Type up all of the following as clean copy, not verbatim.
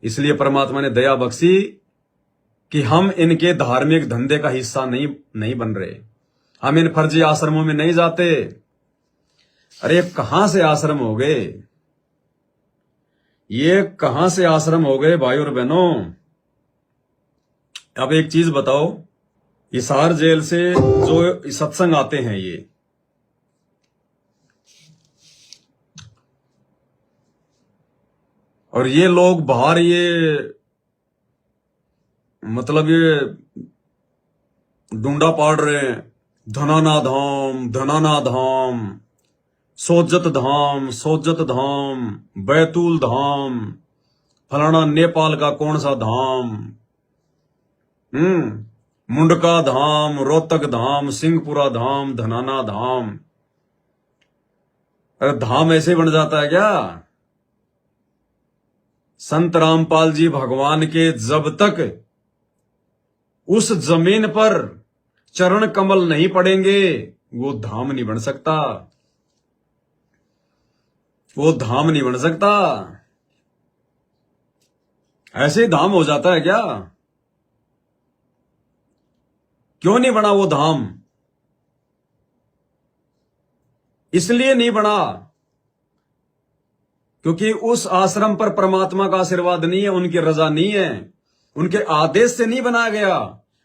इसलिए परमात्मा ने दया बख्शी कि हम इनके धार्मिक धंधे का हिस्सा नहीं बन रहे, हम इन फर्जी आश्रमों में नहीं जाते। अरे कहां से आश्रम हो गए, ये कहां से आश्रम हो गए भाई और बहनों। अब एक चीज बताओ, हिसार जेल से जो सत्संग आते हैं ये, और ये लोग बाहर ये मतलब ये डूंडा पाड़ रहे हैं, धनाना धाम, धनाना धाम, सोजत धाम, बैतूल धाम, फलाना नेपाल का कौन सा धाम, मुंडका धाम, रोहतक धाम, सिंहपुरा धाम, धनाना धाम। अरे धाम ऐसे बन जाता है क्या? संत रामपाल जी भगवान के जब तक उस जमीन पर चरण कमल नहीं पड़ेंगे वो धाम नहीं बन सकता, वो धाम नहीं बन सकता। ऐसे धाम हो जाता है क्या? क्यों नहीं बना वो धाम? इसलिए नहीं बना क्योंकि उस आश्रम पर परमात्मा का आशीर्वाद नहीं है, उनकी रजा नहीं है, उनके आदेश से नहीं बनाया गया,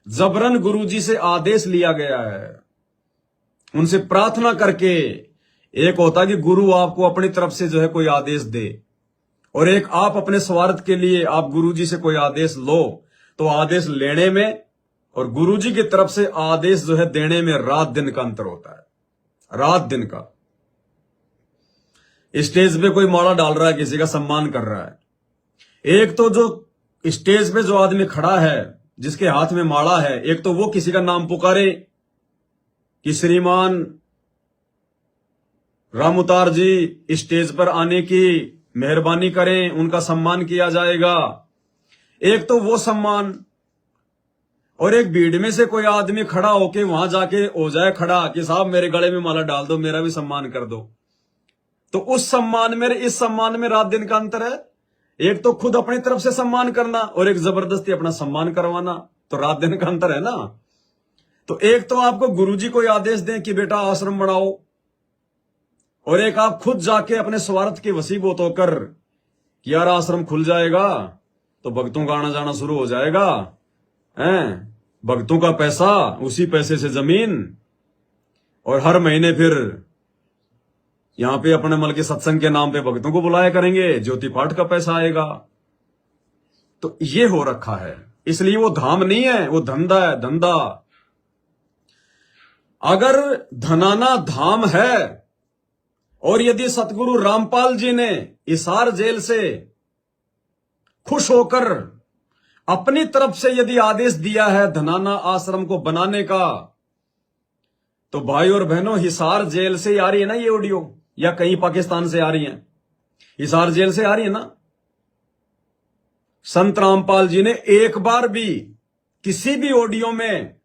जबरन गुरुजी से आदेश लिया गया है, उनसे प्रार्थना करके। एक होता है कि गुरु आपको अपनी तरफ से जो है कोई आदेश दे, और एक आप अपने स्वार्थ के लिए आप गुरुजी से कोई आदेश लो। तो आदेश लेने में और गुरुजी की तरफ से आदेश जो है देने में रात दिन का अंतर होता है, रात दिन का। स्टेज पे कोई माला डाल रहा है, किसी का सम्मान कर रहा है, एक तो जो स्टेज पे जो आदमी खड़ा है जिसके हाथ में माला है, एक तो वो किसी का नाम पुकारे कि श्रीमान रामुतार जी स्टेज पर आने की मेहरबानी करें, उनका सम्मान किया जाएगा। एक तो वो सम्मान, और एक भीड़ में से कोई आदमी खड़ा होके वहां जाके हो जाए खड़ा कि साहब मेरे गले में माला डाल दो, मेरा भी सम्मान कर दो। तो उस सम्मान में इस सम्मान में रात दिन का अंतर है। एक तो खुद अपनी तरफ से सम्मान करना और एक जबरदस्ती अपना सम्मान करवाना, तो रात दिन का अंतर है ना। तो एक तो आपको गुरुजी कोई आदेश दें कि बेटा आश्रम बनाओ, और एक आप खुद जाके अपने स्वार्थ के वसीबत होकर कि यार आश्रम खुल जाएगा तो भक्तों का आना जाना शुरू हो जाएगा, हैं, भक्तों का पैसा, उसी पैसे से जमीन, और हर महीने फिर यहां पे अपने मल के सत्संग के नाम पे भक्तों को बुलाया करेंगे, ज्योति पाठ का पैसा आएगा। तो ये हो रखा है, इसलिए वो धाम नहीं है, वो धंधा है, धंधा। अगर धनाना धाम है, और यदि सतगुरु रामपाल जी ने हिसार जेल से खुश होकर अपनी तरफ से यदि आदेश दिया है धनाना आश्रम को बनाने का, तो भाई और बहनों हिसार जेल से आ रही है ना ये ऑडियो, या कहीं पाकिस्तान से आ रही है? हिसार जेल से आ रही है ना। संत रामपाल जी ने एक बार भी किसी भी ऑडियो में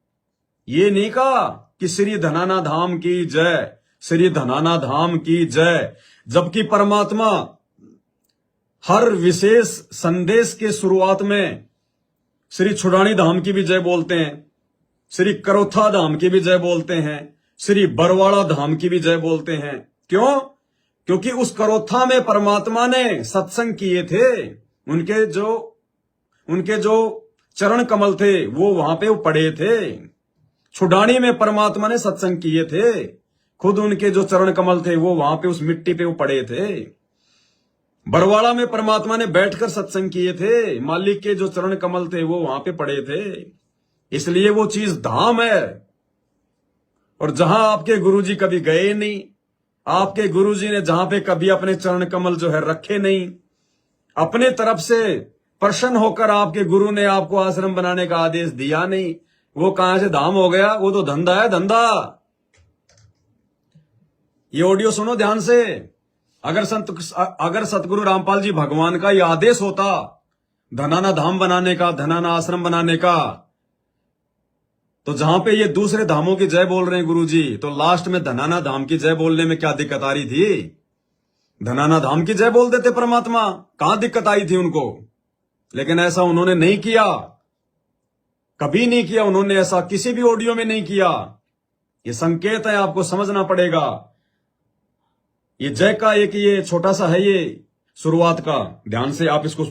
ये नहीं कहा कि श्री धनाना धाम की जय, श्री धनाना धाम की जय, जबकि परमात्मा हर विशेष संदेश के शुरुआत में श्री छुड़ानी धाम की भी जय बोलते हैं, श्री करोथा धाम की भी जय बोलते हैं, श्री बरवाड़ा धाम की भी जय बोलते हैं। क्यों? क्योंकि उस करोथा में परमात्मा ने सत्संग किए थे, उनके जो चरण कमल थे वो वहां पे वो पड़े थे। छुड़ानी में परमात्मा ने सत्संग किए थे, खुद उनके जो चरण कमल थे वो वहां पे उस मिट्टी पे वो पड़े थे। बरवाड़ा में परमात्मा ने बैठकर सत्संग किए थे, मालिक के जो चरण कमल थे वो वहां पे पड़े थे। इसलिए वो चीज धाम है। और जहां आपके गुरुजी कभी गए नहीं, आपके गुरुजी ने जहां पे कभी अपने चरण कमल जो है रखे नहीं, अपने तरफ से प्रसन्न होकर आपके गुरु ने आपको आश्रम बनाने का आदेश दिया नहीं, वो कहां से धाम हो गया? वो तो धंधा है, धंधा। ये ऑडियो सुनो ध्यान से। अगर सतगुरु रामपाल जी भगवान का ये आदेश होता धनाना धाम बनाने का, धनाना आश्रम बनाने का, तो जहां पे ये दूसरे धामों की जय बोल रहे हैं गुरुजी, तो लास्ट में धनाना धाम की जय बोलने में क्या दिक्कत आ रही थी? धनाना धाम की जय बोल देते परमात्मा, कहां दिक्कत आई थी उनको? लेकिन ऐसा उन्होंने नहीं किया, कभी नहीं किया उन्होंने ऐसा, किसी भी ऑडियो में नहीं किया। ये संकेत है, आपको समझना पड़ेगा। ये जय का एक ये छोटा सा है, ये शुरुआत का, ध्यान से आप इसको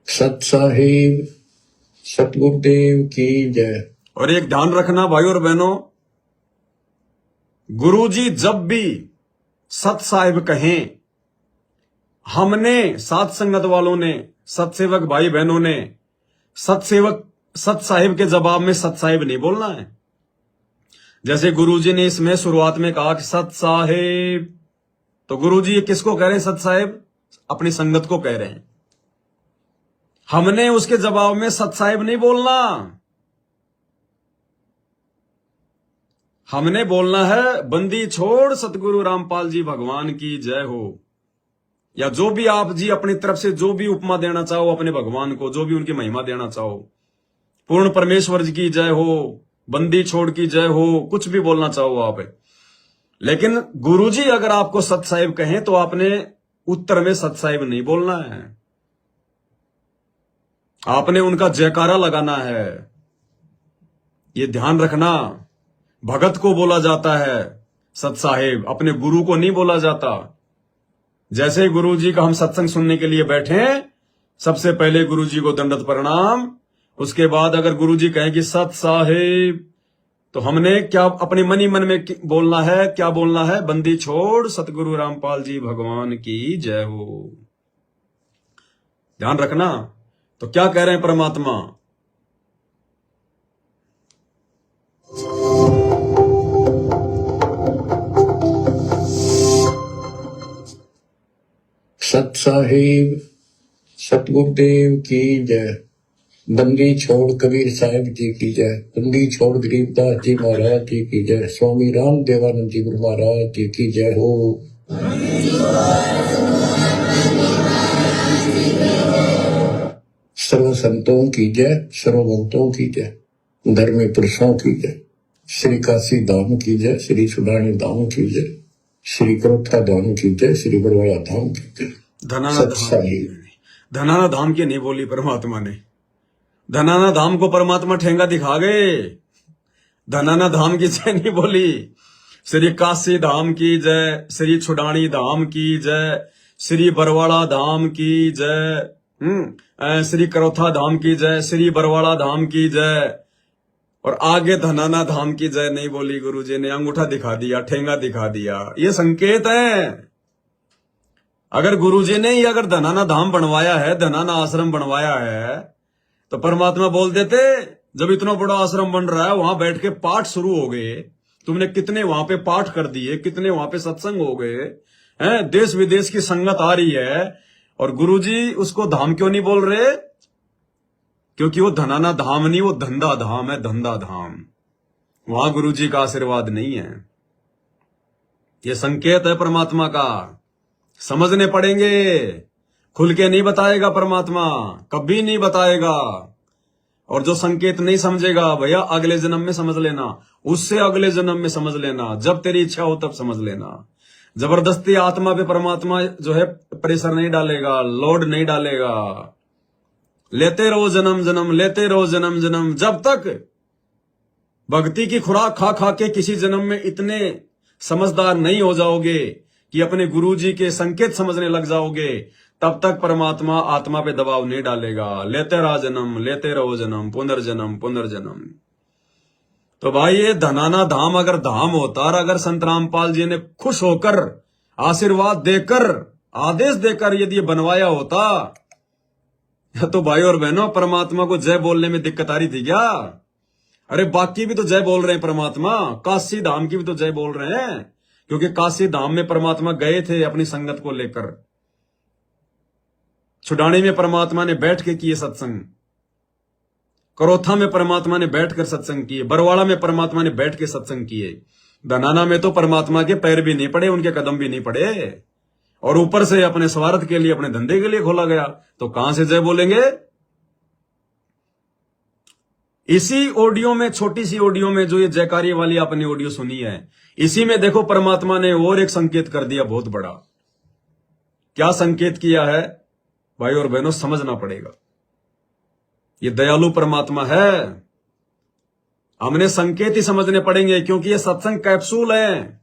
सत साहिब सतगुरुदेव की जय। और एक ध्यान रखना भाई और बहनों, गुरुजी जब भी सत साहिब कहें, हमने सात संगत वालों ने, सतसेवक भाई बहनों ने सत साहिब के जवाब में सत साहिब नहीं बोलना है। जैसे गुरुजी ने इसमें शुरुआत में कहा कि सत साहिब, तो गुरुजी ये किसको कह रहे हैं? सत साहिब अपनी संगत को कह रहे हैं। हमने उसके जवाब में सत साहिब नहीं बोलना, हमने बोलना है बंदी छोड़ सतगुरु रामपाल जी भगवान की जय हो, या जो भी आप जी अपनी तरफ से जो भी उपमा देना चाहो अपने भगवान को, जो भी उनकी महिमा देना चाहो, पूर्ण परमेश्वर जी की जय हो, बंदी छोड़ की जय हो, कुछ भी बोलना चाहो आप। लेकिन गुरुजी अगर आपको सत साहिब कहें तो आपने उत्तर में सत साहिब नहीं बोलना है, आपने उनका जयकारा लगाना है। ये ध्यान रखना, भगत को बोला जाता है सत साहिब, अपने गुरु को नहीं बोला जाता। जैसे ही गुरुजी का हम सत्संग सुनने के लिए बैठे, सबसे पहले गुरुजी को दंडवत प्रणाम, उसके बाद अगर गुरुजी कहें कि सत साहिब, तो हमने क्या अपने मन ही मन में बोलना है? क्या बोलना है? बंदी छोड़ सतगुरु रामपाल जी भगवान की जय हो। ध्यान रखना। तो क्या कह रहे हैं परमात्मा? सत साहिब सतगुरुदेव की जय। बंदी छोड़ कबीर साहिब जी की जय। बंदी छोड़ गरीबदास जी महाराज जी की जय। स्वामी राम देवानंद जी गुरु महाराज जी की जय हो। सर्व संतों की जय, सर्व भक्तों की जय, धर्मी पुरुषों की जय। श्री काशी धाम की जय, श्री सुडानी धाम की जय, श्री करोथा धाम की जय, श्री बड़वाड़ा धाम की जय। धनाना धाम की नहीं बोली परमात्मा ने। धनाना धाम को परमात्मा ठेंगा दिखा गए, धनाना धाम की जय नहीं बोली। श्री काशी धाम की जय, श्री छुडानी धाम की जय, श्री बरवाड़ा धाम की जय, श्री करोथा धाम की जय, श्री बरवाड़ा धाम की जय, और आगे धनाना धाम की जय नहीं बोली। गुरुजी ने अंगूठा दिखा दिया, ठेंगा दिखा दिया। ये संकेत है। अगर गुरुजी ने ही अगर धनाना धाम बनवाया है, धनाना आश्रम बनवाया है, तो परमात्मा बोल देते, जब इतना बड़ा आश्रम बन रहा है, वहां बैठ के पाठ शुरू हो गए, तुमने कितने वहां पे पाठ कर दिए, कितने वहां पे सत्संग हो गए हैं, देश विदेश की संगत आ रही है, और गुरुजी उसको धाम क्यों नहीं बोल रहे? क्योंकि वो धनाना धाम नहीं, वो धंधा धाम है, धंधा धाम। वहां गुरुजी का आशीर्वाद नहीं है। ये संकेत है परमात्मा का, समझने पड़ेंगे। खुल के नहीं बताएगा परमात्मा, कभी नहीं बताएगा। और जो संकेत नहीं समझेगा, भैया अगले जन्म में समझ लेना, उससे अगले जन्म में समझ लेना, जब तेरी इच्छा हो तब समझ लेना। जबरदस्ती आत्मा पे परमात्मा जो है प्रेशर नहीं डालेगा, लोड नहीं डालेगा। लेते रहो जन्म जन्म, लेते रहो जन्म जन्म, जब तक भक्ति की खुराक खा खा के किसी जन्म में इतने समझदार नहीं हो जाओगे कि अपने गुरुजी के संकेत समझने लग जाओगे, तब तक परमात्मा आत्मा पे दबाव नहीं डालेगा। लेते रहो जन्म, लेते रहो जन्म, पुनर्जन्म पुनर्जन्म। तो भाई ये धनाना धाम अगर धाम होता, और अगर संत रामपाल जी ने खुश होकर आशीर्वाद देकर आदेश देकर यदि ये बनवाया होता, तो भाई और बहनों परमात्मा को जय बोलने में दिक्कत आ रही थी क्या? अरे बाकी भी तो जय बोल रहे हैं परमात्मा, काशी धाम की भी तो जय बोल रहे हैं, क्योंकि काशी धाम में परमात्मा गए थे अपनी संगत को लेकर। छुडानी में परमात्मा ने बैठ के किए सत्संग, करोथा में परमात्मा ने बैठकर सत्संग किए, बरवाड़ा में परमात्मा ने बैठ के सत्संग किए। धनाना में तो परमात्मा के पैर भी नहीं पड़े, उनके कदम भी नहीं पड़े, और ऊपर से अपने स्वार्थ के लिए, अपने धंधे के लिए खोला गया। तो कहां से जय बोलेंगे? इसी ऑडियो में, छोटी सी ऑडियो में, जो ये जयकारिये वाली आपने ऑडियो सुनी है, इसी में देखो परमात्मा ने और एक संकेत कर दिया बहुत बड़ा। क्या संकेत किया है भाई और बहनों, समझना पड़ेगा। ये दयालु परमात्मा है, हमने संकेत ही समझने पड़ेंगे, क्योंकि ये सत्संग कैप्सूल है।